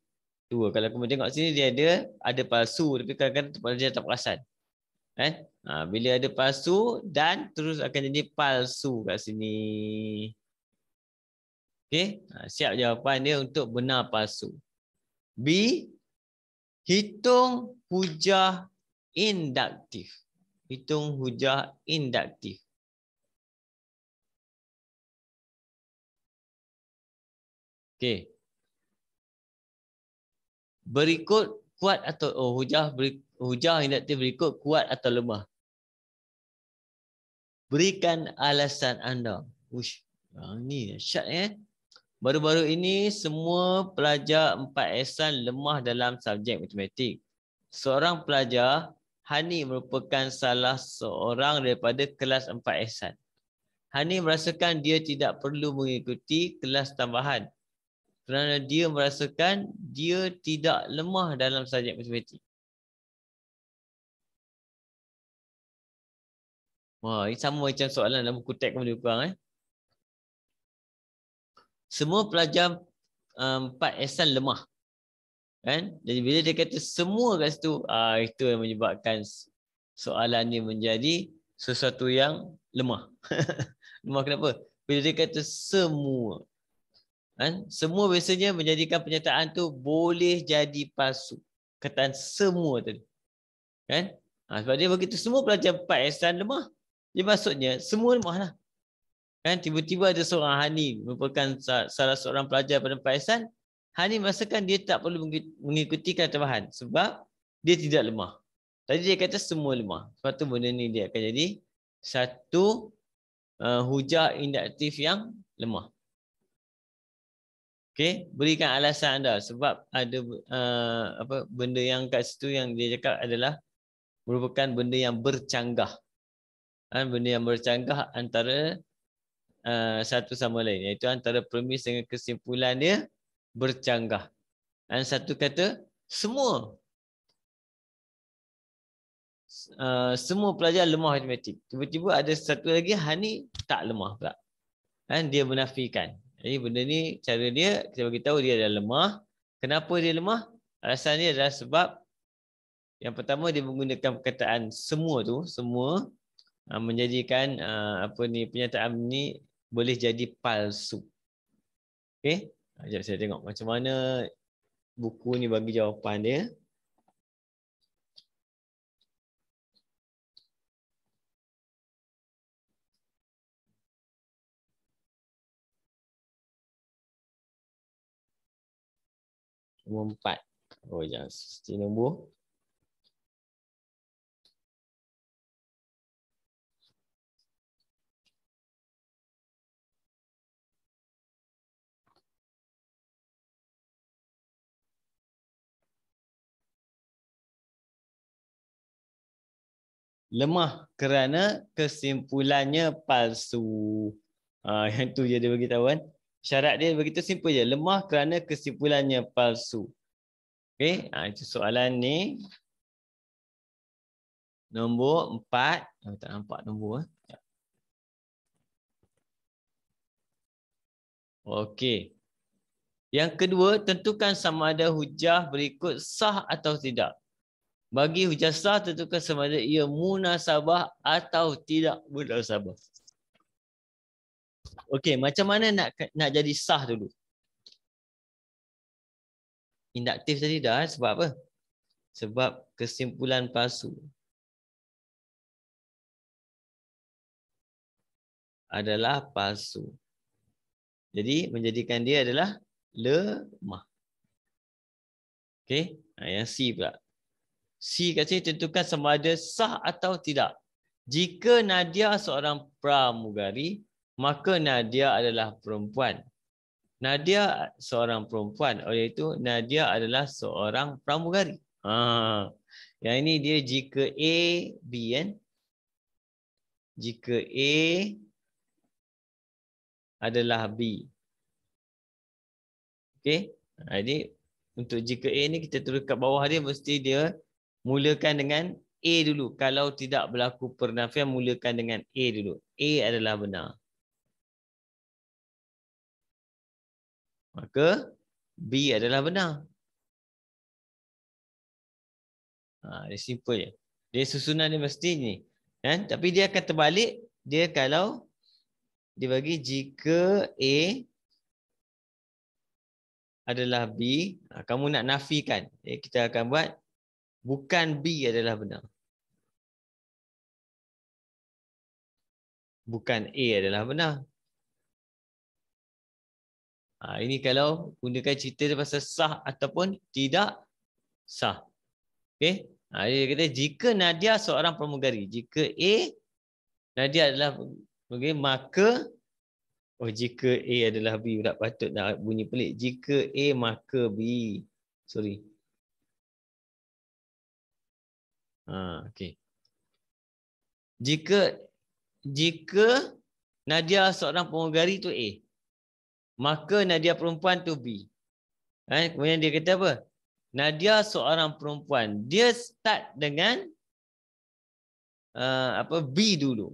2. Kalau kamu tengok sini dia ada palsu. Tapi kadang-kadang dia tak perasan. Kan? Bila ada palsu dan terus akan jadi palsu kat sini. Okey, siap jawapan dia untuk benar palsu. B, hitung hujah induktif. Hitung hujah induktif. Okey. Berikut kuat atau hujah induktif berikut kuat atau lemah. Berikan alasan anda. Ush, ni dahsyat ya. Baru-baru ini semua pelajar 4 ehsan lemah dalam subjek matematik. Seorang pelajar, Hani, merupakan salah seorang daripada kelas 4 ehsan. Hani merasakan dia tidak perlu mengikuti kelas tambahan kerana dia merasakan dia tidak lemah dalam subjek matematik. Wah, ini sama macam soalan dalam buku teks kamu lebih kurang. Semua pelajar 4 ehsan lemah. Kan? Jadi bila dia kata semua kat situ, itu yang menyebabkan soalan ni menjadi sesuatu yang lemah. Lemah kenapa? Bila dia kata semua. Kan? Semua biasanya menjadikan pernyataan tu boleh jadi palsu. Kataan semua tadi. Kan? Sebab dia begitu semua pelajar 4 ehsan lemah. Dia maksudnya semua lemah lah. Kan? Tiba-tiba ada seorang Hani merupakan salah seorang pelajar pada 4 ehsan. Hani merasakan dia tak perlu mengikuti kelas tambahan sebab dia tidak lemah. Tadi dia kata semua lemah. Sebab tu benda ni dia akan jadi satu hujah induktif yang lemah. Okey, berikan alasan anda sebab ada benda yang kat situ yang dia cakap adalah merupakan benda yang bercanggah. Benda yang bercanggah antara satu sama lain, iaitu antara premis dengan kesimpulan dia bercanggah. Dan satu kata semua. Semua pelajar lemah matematik. Tiba-tiba ada satu lagi Hani tak lemah pula. Dan dia menafikan. Jadi benda ni cara dia kita bagi tahu dia adalah lemah. Kenapa dia lemah? Alasan dia adalah sebab yang pertama dia menggunakan perkataan semua tu, semua menjadikan pernyataan ni boleh jadi palsu. Okey? Sekejap saya tengok macam mana buku ni bagi jawapan dia. Nombor 4. Oh, jangan mesti nombor. Lemah kerana kesimpulannya palsu. Yang tu je dia beritahu kan. Syarat dia begitu simple je. Lemah kerana kesimpulannya palsu. Okey, itu soalan ni. Nombor 4. Tak nampak nombor. Okey. Yang kedua, tentukan sama ada hujah berikut sah atau tidak. Bagi hujah sah, tentukan sama ada ia munasabah atau tidak munasabah. Okey, macam mana nak jadi sah dulu? Induktif tadi dah, sebab apa? Sebab kesimpulan palsu adalah palsu. Jadi menjadikan dia adalah lemah. Okey, yang C pula. C kat sini tentukan sama ada sah atau tidak. Jika Nadia seorang pramugari, maka Nadia adalah perempuan. Nadia seorang perempuan, oleh itu Nadia adalah seorang pramugari. Yang ini dia jika A, B kan. Jika A adalah B. Okey. Jadi untuk jika A ni kita turun kat bawah dia mesti dia mulakan dengan A dulu. Kalau tidak berlaku pernafian, mulakan dengan A dulu. A adalah benar. Maka B adalah benar. Dia simple je. Dia susunan dia mesti ni. Kan? Tapi dia akan terbalik. Dia kalau dia bagi jika A adalah B, kamu nak nafikan. Kita akan buat bukan B adalah benar. Bukan A adalah benar. Ini kalau gunakan cerita dia pasal sah ataupun tidak sah. Okey. Dia kata jika Nadia seorang pramugari. Jika A, Nadia adalah pramugari, maka jika A adalah B, tak patut nak bunyi pelik. Jika A maka B. Sorry. Okey. Jika Nadia seorang pramugari tu A, maka Nadia perempuan tu B. Kemudian dia kata apa? Nadia seorang perempuan. Dia start dengan B dulu.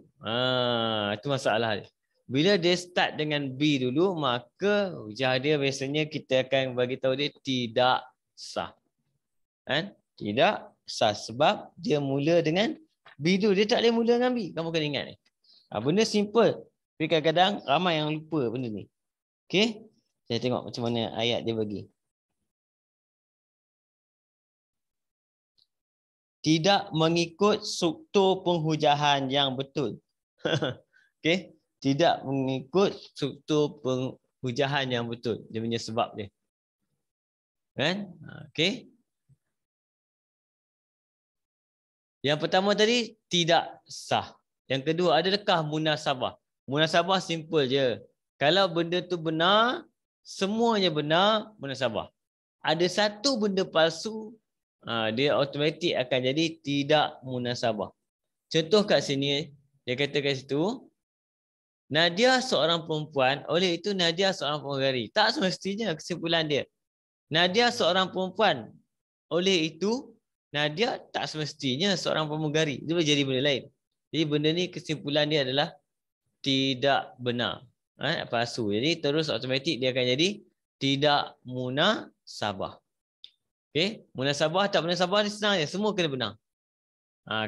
Itu masalah dia. Bila dia start dengan B dulu, maka hujah dia biasanya kita akan bagi tahu dia tidak sah. Tidak sah sebab dia mula dengan B dulu. Dia tak boleh mula dengan B. Kamu kena ingat ni. Benda simple. Tapi kadang-kadang ramai yang lupa benda ni. Okey? Saya tengok macam mana ayat dia bagi. Tidak mengikut struktur penghujahan yang betul. Okey? Tidak mengikut struktur penghujahan yang betul. Dia punya sebab dia. Kan? Okey? Yang pertama tadi tidak sah. Yang kedua, adakah munasabah? Munasabah simple je. Kalau benda tu benar, semuanya benar, munasabah. Ada satu benda palsu, dia automatik akan jadi tidak munasabah. Contoh kat sini, dia kata kat situ, Nadia seorang perempuan, oleh itu Nadia seorang pramugari. Tak semestinya kesimpulan dia. Nadia seorang perempuan. Oleh itu, Nadia tak semestinya seorang pramugari. Dia boleh jadi benda lain. Jadi benda ni kesimpulan dia adalah tidak benar. Palsu. Jadi terus automatik dia akan jadi tidak munasabah. Okey, munasabah tak munasabah ni senang je. Semua kena benar.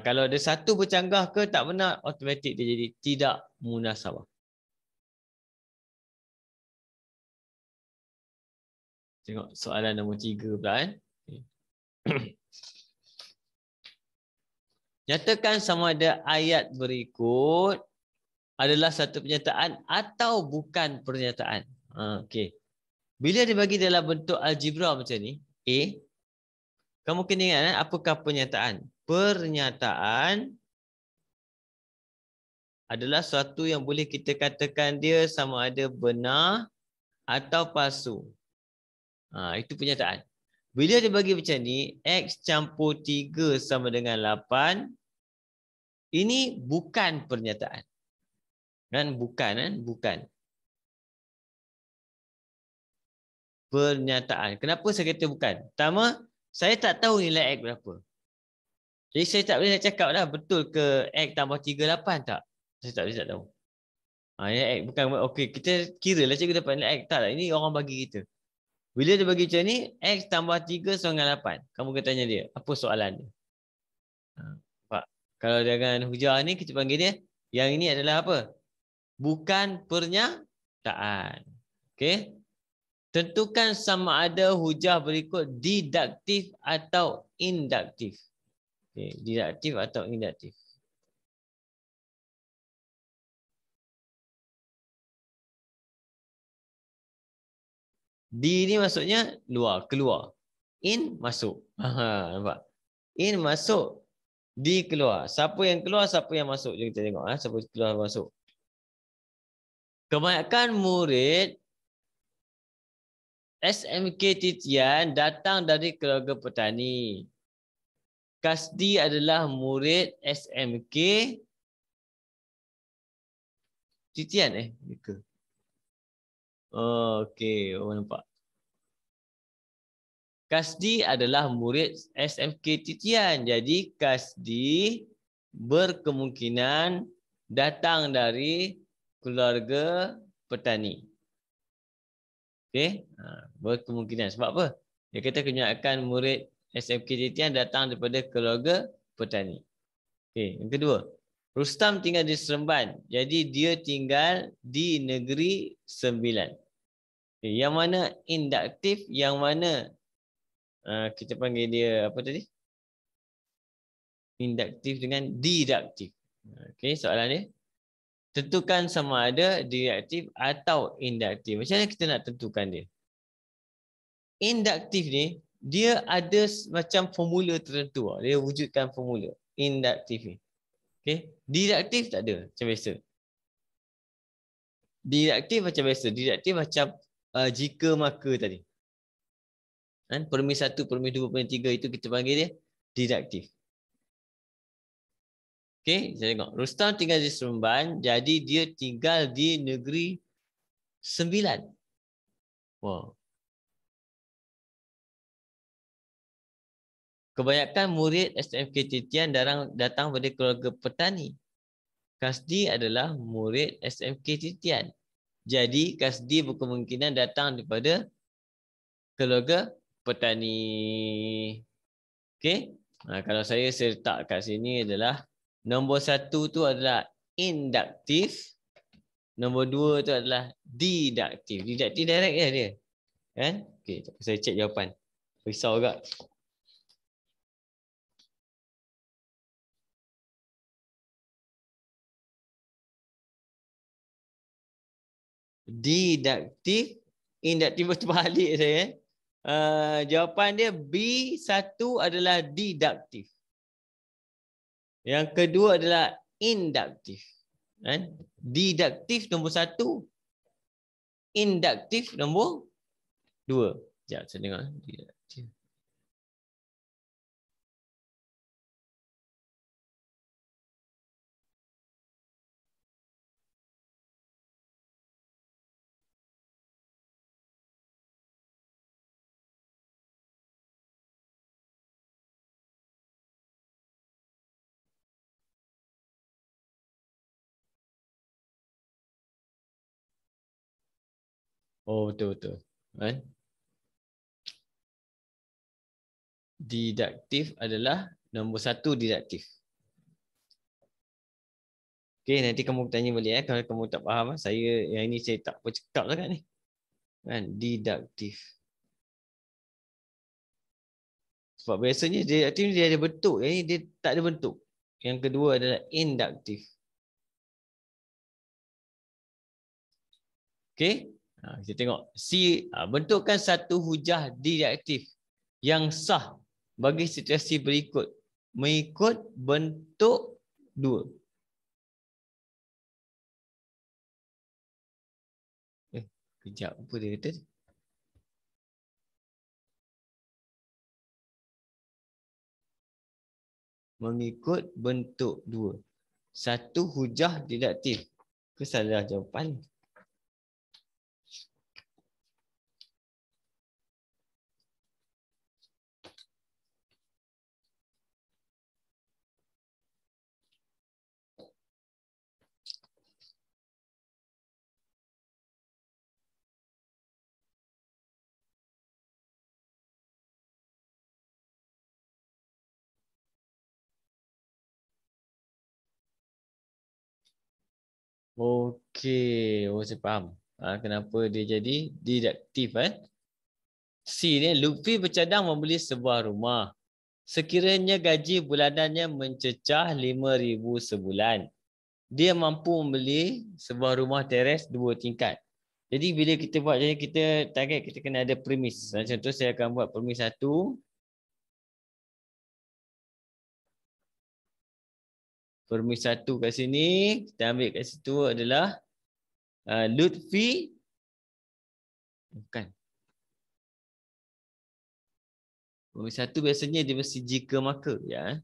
Kalau ada satu bercanggah ke tak benar, automatik dia jadi tidak munasabah. Tengok soalan nombor 3 pula kan. Okay. Nyatakan sama ada ayat berikut adalah satu pernyataan atau bukan pernyataan. Okey. Bila dibagi dalam bentuk algebra macam ni, A, kamu kena ingat apakah pernyataan? Pernyataan adalah sesuatu yang boleh kita katakan dia sama ada benar atau palsu. Itu pernyataan. Bila dia bagi macam ni, X campur 3 sama dengan 8, ini bukan pernyataan. Kan? Bukan. Pernyataan. Kenapa saya kata bukan? Pertama, saya tak tahu nilai X berapa. Jadi saya tak boleh nak cakap dah betul ke X tambah 3, 8 tak? Saya tak boleh tak tahu. Nilai X bukan, okey, kita kira lah cikgu dapat nilai X. Tak lah, ini orang bagi kita. Bila dia bagi macam ni, X tambah 3 sama dengan 8. Kamu kena tanya dia, apa soalan dia? Pak, kalau dengan hujah ni, kita panggil dia, yang ini adalah apa? Bukan pernyataan. Okey? Tentukan sama ada hujah berikut didaktif atau induktif. Okay, didaktif atau induktif. D ni maksudnya luar, keluar. In masuk. Nampak? In masuk, D keluar. Siapa yang keluar, siapa yang masuk. Jom kita tengok. Siapa keluar, masuk. Kebanyakan murid SMK Titian datang dari keluarga petani. Kasdi adalah murid SMK Titian ke? Okey, nampak. Kasdi adalah murid SMK Titian. Jadi Kasdi berkemungkinan datang dari keluarga petani. Okey, berkemungkinan. Sebab apa? Dia kata kebanyakan murid SMK Titian datang daripada keluarga petani. Okey, yang kedua. Rustam tinggal di Seremban. Jadi dia tinggal di Negeri Sembilan. Okay, yang mana induktif, yang mana kita panggil dia apa tadi? Induktif dengan diduktif. Okey, soalan dia. Tentukan sama ada diduktif atau induktif. Macam mana kita nak tentukan dia? Induktif ni, dia ada macam formula tertentu. Dia wujudkan formula. Induktif ni. Okey, diduktif tak ada. Macam biasa. Diduktif macam biasa. Diduktif macam jika maka tadi. Permis 1, permis 2, permis 3 itu kita panggil dia diduktif. Okey, saya tengok. Rustam tinggal di Seremban, jadi dia tinggal di Negeri Sembilan. Wow. Kebanyakan murid SMK Titian datang dari keluarga petani. Kasdi adalah murid SMK Titian. Jadi Kasdi berkemungkinan datang daripada keluarga petani. Okey. Kalau saya letak kat sini adalah nombor 1 tu adalah induktif. Nombor 2 tu adalah diduktif. Diduktif direct je dia. Kan? Okey, saya cek jawapan. Risau agak. Diduktif, induktif terbalik saya. Jawapan dia B1 adalah diduktif. Yang kedua adalah induktif. Kan? Diduktif nombor 1, induktif nombor 2. Sekejap saya dengar. Diduktif. Oh, betul-betul. Kan? Didaktif adalah nombor 1 didaktif. Okey, nanti kamu tanya balik kalau kamu tak faham. Saya yang ini saya tak bercakap sangat ni. Kan? Didaktif. Sebab biasanya didaktif ni dia ada bentuk. Yang ini dia tak ada bentuk. Yang kedua adalah induktif. Okey? Kita tengok. Bentukkan satu hujah didaktif yang sah bagi situasi berikut. Mengikut bentuk 2. Kejap. Apa dia kata? Mengikut bentuk 2. Satu hujah didaktif. Kesalah jawapan. Okey, saya faham. Kenapa dia jadi didaktif. C ni, Lutfi bercadang membeli sebuah rumah. Sekiranya gaji bulanannya mencecah 5,000 sebulan. Dia mampu membeli sebuah rumah teres 2 tingkat. Jadi bila kita buat jadi kita target kita kena ada premis. Contoh saya akan buat premis 1. Premis 1 kat sini, kita ambil kat situ adalah Lutfi bukan. Premis 1 biasanya dia mesti jika maka ya.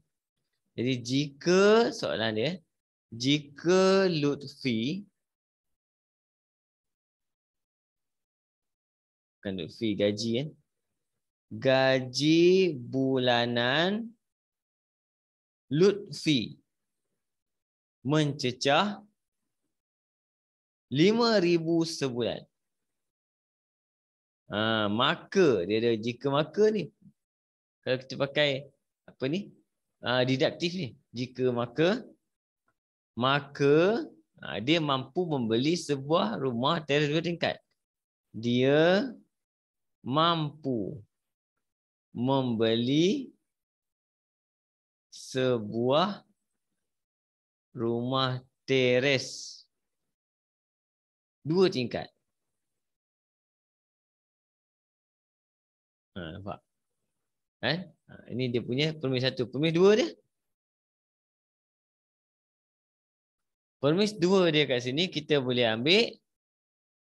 Jadi jika soalan dia, jika Lutfi bukan Lutfi gaji kan. Gaji bulanan Lutfi mencecah 5,000 sebulan. Maka dia ada jika maka ni. Kalau kita pakai apa ni? Didaktif ni. Jika maka dia mampu membeli sebuah rumah teres 2 tingkat. Dia mampu membeli sebuah rumah teres 2 tingkat. Nampak? Ini dia punya premis 1. Premis 2 dia. Premis 2 dia kat sini kita boleh ambil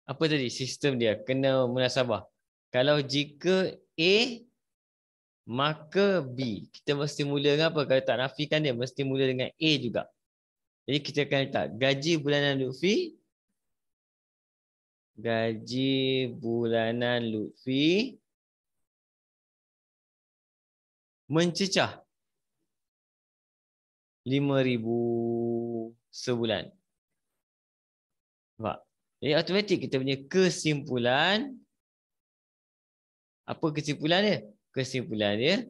apa tadi? Sistem dia kena munasabah. Kalau jika A maka B. Kita mesti mula dengan apa? Kalau tak nafikan dia mesti mula dengan A juga. Jadi kita akan letak gaji bulanan Lutfi. Gaji bulanan Lutfi mencecah 5,000 sebulan. Nampak? Jadi automatik kita punya kesimpulan. Apa kesimpulan dia? Kesimpulan dia,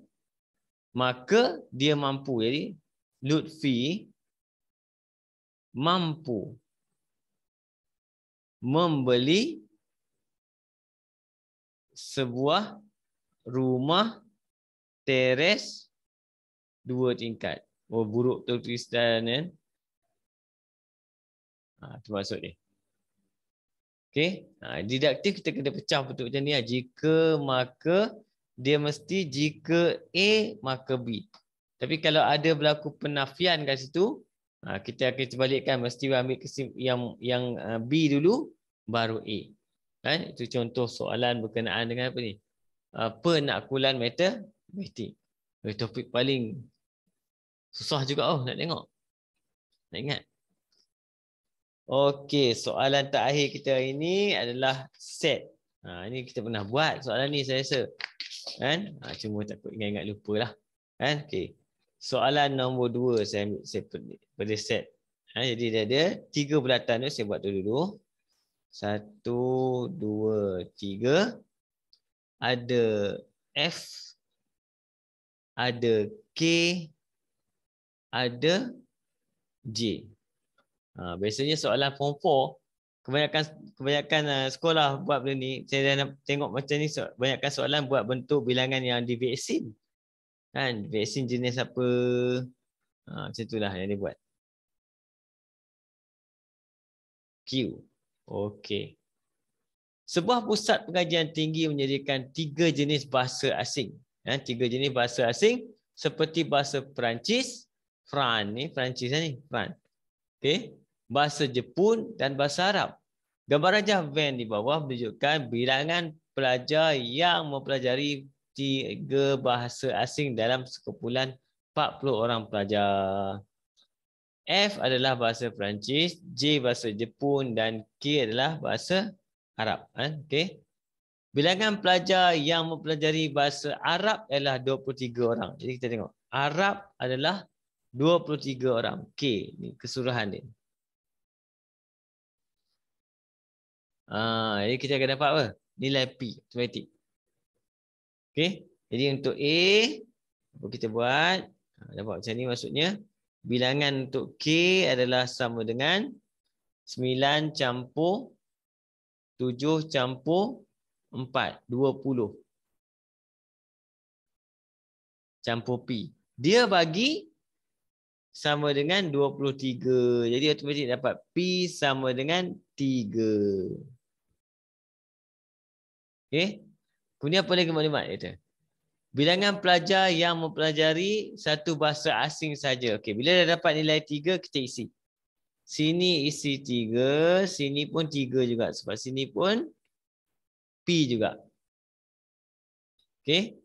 maka dia mampu. Jadi Lutfi mampu membeli sebuah rumah teres 2 tingkat. Oh, buruk tulisan kan? Itu maksud dia. Okey. Didaktif kita kena pecah betul macam ni. Jika maka dia mesti jika A maka B. Tapi kalau ada berlaku penafian kat situ, kita akan sebalikkan, mesti ambil yang B dulu baru A. Kan? Itu contoh soalan berkenaan dengan apa ni? Penakkulan matematik. Topik paling susah juga nak tengok. Nak ingat. Okey, soalan terakhir kita hari ini adalah set. Ini kita pernah buat soalan ni saya rasa. Kan? Cuma takut ingat-ingat lupalah. Kan? Okey. Soalan nombor 2 saya ambil pada set. Jadi dia ada 3 bulatan tu saya buat tu dulu. 1, 2, 3. Ada F, ada K, ada J. Biasanya soalan form 4, kebanyakan sekolah buat benda ni. Saya dah tengok macam ni, kebanyakan soalan buat bentuk bilangan yang divaksin. Kan, vaksin jenis apa? Macam itulah yang dia buat. Q. Okey. Sebuah pusat pengajian tinggi menyediakan 3 jenis bahasa asing. 3 jenis bahasa asing seperti bahasa Perancis, Perancis ni, France. Okey. Bahasa Jepun dan bahasa Arab. Gambar rajah Venn di bawah menunjukkan bilangan pelajar yang mempelajari 3 bahasa asing dalam sekumpulan 40 orang pelajar. F adalah bahasa Perancis, J bahasa Jepun dan K adalah bahasa Arab. Okey. Bilangan pelajar yang mempelajari bahasa Arab adalah 23 orang. Jadi kita tengok. Arab adalah 23 orang. K ni keseluruhan dia. Jadi kita akan dapat apa? Nilai P automatik. Okey. Jadi untuk A, apa kita buat? Dapat macam ni maksudnya. Bilangan untuk K adalah sama dengan 9 campur 7 campur 4, 20. Campur P. Dia bagi sama dengan 23. Jadi automatik dapat P sama dengan 3. Okey. Kemudian apa lagi maklumat kata? Bilangan pelajar yang mempelajari satu bahasa asing saja. Okey, bila dah dapat nilai 3, kita isi. Sini isi 3, sini pun 3 juga. Sebab sini pun P juga. Okey.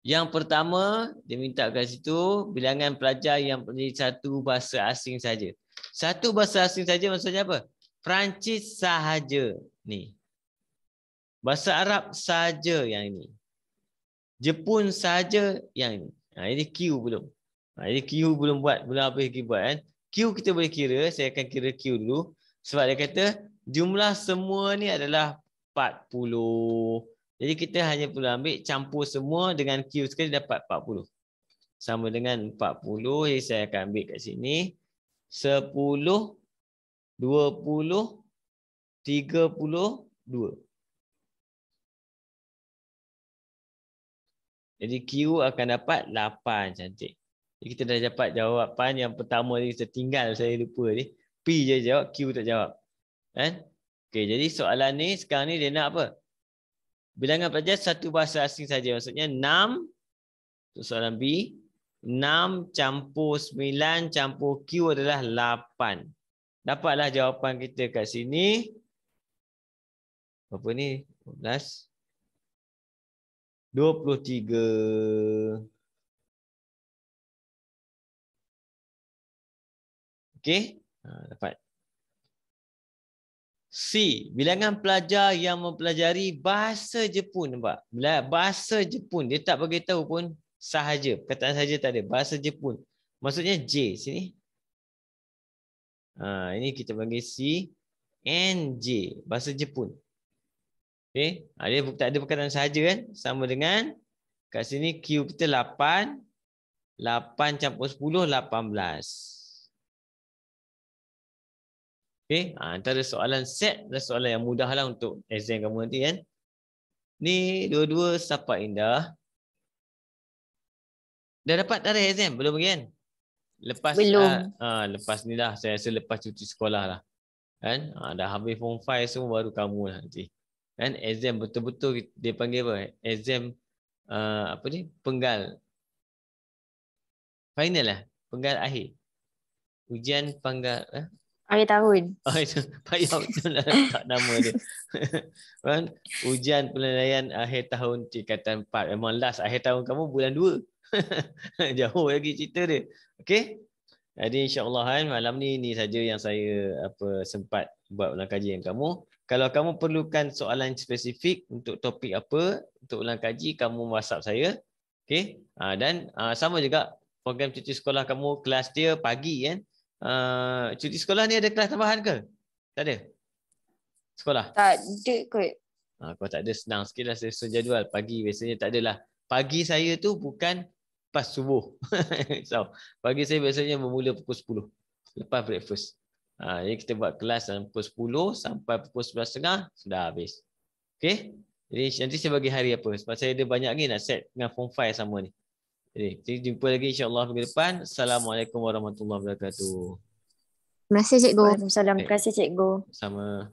Yang pertama, dia minta kat situ bilangan pelajar yang mempelajari satu bahasa asing saja. Satu bahasa asing saja maksudnya apa? Perancis sahaja. Ni. Bahasa Arab saja yang ini. Jepun saja yang ini. Ini Q belum. Jadi Q belum buat. Belum apa yang kita buat kan. Q kita boleh kira. Saya akan kira Q dulu. Sebab dia kata jumlah semua ni adalah 40. Jadi kita hanya perlu ambil campur semua dengan Q sekali dapat 40. Sama dengan 40. Jadi saya akan ambil kat sini. 10, 20, 32. Jadi Q akan dapat 8. Cantik. Jadi kita dah dapat jawapan yang pertama ni. Tertinggal, saya lupa ni. P je jawab, Q tak jawab. Kan? Okey, jadi soalan ni sekarang ni dia nak apa? Bilangan pelajar satu bahasa asing saja. Maksudnya 6. Untuk soalan B. 6 campur 9 campur Q adalah 8. Dapatlah jawapan kita kat sini. Berapa ni? 12. 23. Okey, dapat. C. Bilangan pelajar yang mempelajari bahasa Jepun. Nampak? Bahasa Jepun. Dia tak bagi tahu pun sahaja. Perkataan sahaja tak ada. Bahasa Jepun. Maksudnya J. Sini. Ini kita panggil C. N, J. Bahasa Jepun. Okey. Dia tak ada perkataan sahaja kan. Sama dengan kat sini Q kita 8. 8 campur 10, 18. Okey, antara soalan set dan soalan yang mudah lah untuk exam kamu nanti kan. Ni dua-dua sahabat indah. Dah dapat tarikh exam? Belum lagi kan? Lepas lepas ni lah, saya rasa lepas cuti sekolah lah. Kan? Dah habis form 5 semua baru kamu lah nanti. Kan? Exam betul-betul dia panggil apa? Exam apa ni? Penggal. Final lah. Penggal akhir. Ujian penggal. Akhir tahun. Itu payah betul lah tak nama dia. Kan? Ujian penilaian akhir tahun tingkatan 4. Memang last akhir tahun kamu bulan 2. Jauh lagi cerita dia. Okey. Jadi insya-Allah kan malam ni saja yang saya sempat buat ulang kajian kamu. Kalau kamu perlukan soalan spesifik untuk topik apa untuk ulang kaji, kamu WhatsApp saya. Okey. Dan sama juga program cuti sekolah kamu kelas dia pagi kan. cuti sekolah ni ada kelas tambahan ke? Tak ada? Sekolah? Tak ada kot. Kalau tak ada, senang sikit lah susun jadual. Pagi biasanya tak adalah. Pagi saya tu bukan pas subuh. So, pagi saya biasanya bermula pukul 10. Lepas breakfast. Jadi kita buat kelas dalam pukul 10 sampai pukul 11.30 sudah habis. Okay? Jadi nanti saya bagi hari apa. Sebab saya ada banyak ni nak set dengan form 5 sama ni. Jadi kita jumpa lagi insyaAllah minggu depan. Assalamualaikum warahmatullahi wabarakatuh. Terima kasih cikgu. Waalaikumsalam. Terima kasih cikgu. Sama.